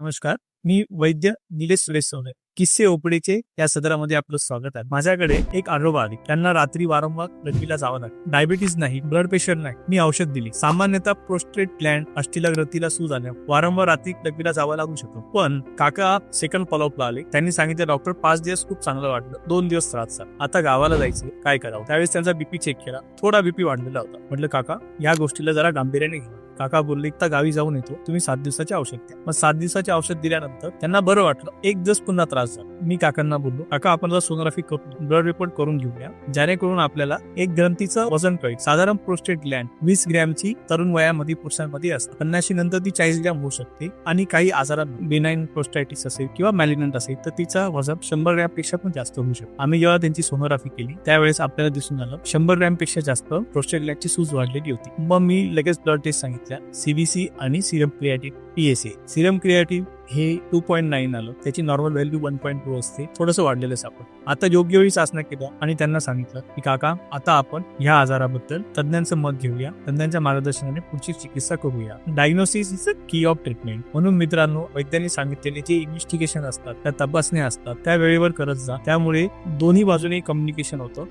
नमस्कार. मी वैद्य निलेश सुरेश सोने. किस्से ओपडीचे या सदरामध्ये आपलं स्वागत आहे. माझ्याकडे एक आजोबा आले. त्यांना रात्री वारंवार लघवीला जावं लागतं. डायबिटीज नाही, ब्लड प्रेशर नाही. मी औषध दिली. सामान्यतः प्रोस्टेट ग्लँड अष्टीला ग्रंथीला सूज आल्या वारंवार रात्री लघवीला जावं लागू शकतो. पण काका सेकंड फॉलोअपला आले. त्यांनी सांगितलं, डॉक्टर 5 दिवस खूप चांगलं वाटलं, 2 दिवस त्रास झाला, आता गावाला जायचं, काय करावं? त्यावेळेस त्यांचा बीपी चेक केला. थोडा बीपी वाढलेला होता. म्हटलं, काका या गोष्टीला जरा गांभीर्याने घ्या. काका बोलले, आता गावी जाऊन येतो, तुम्ही 7 दिवसाचे औषध द्या. मग 7 दिवसाचे औषध दिल्यानंतर त्यांना बरं वाटलं. एक दिवस पुन्हा त्रास झाला. मी काकांना बोललो, काका आपण जर सोनोग्राफी करून ब्लड रिपोर्ट करून घेऊया, जेणेकरून आपल्याला एक ग्रंथीचं वजन कळेल. साधारण प्रोस्टेट ग्लँड 20 ग्रॅमची तरुण वयामध्ये पुरुषांमध्ये असते. 50 नंतर ती 40 ग्रॅम होऊ शकते. आणि काही आजारांना बेनाइन प्रोस्टायटिस असेल किंवा मॅलिग्नंट असेल तर तिचा वजन 100 ग्रॅम पेक्षा पण जास्त होऊ शकतो. आम्ही जेव्हा त्यांची सोनोग्राफी केली त्यावेळेस आपल्याला दिसून आलं 100 ग्रॅम पेक्षा जास्त प्रोस्टेट ग्लँडची सूज वाढलेली होती. मग मी लगेच ब्लड टेस्ट सांगितल्या, सीबीसी आणि Serum creatine PSA. Serum creatine हे 2.9 आलं, त्याची नॉर्मल व्हॅल्यू 1.2 असते, थोडंसं वाढलेलं सापड. आता योग्य वेळी चाचण्या केल्या आणि त्यांना सांगितलं की काका आता आपण ह्या आजाराबद्दल तज्ञांचं मत घेऊया, तज्ञांच्या मार्गदर्शनाने पुढची चिकित्सा करूया. डायग्नोसिस इज अ की ऑफ ट्रीटमेंट. म्हणून मित्रांनो, वैद्यांनी सांगितलेले जे इन्व्हेस्टिगेशन असतात, त्या तपासण्या असतात, त्या वेळेवर करत जा. त्यामुळे दोन्ही बाजूने कम्युनिकेशन होतं.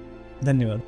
धन्यवाद.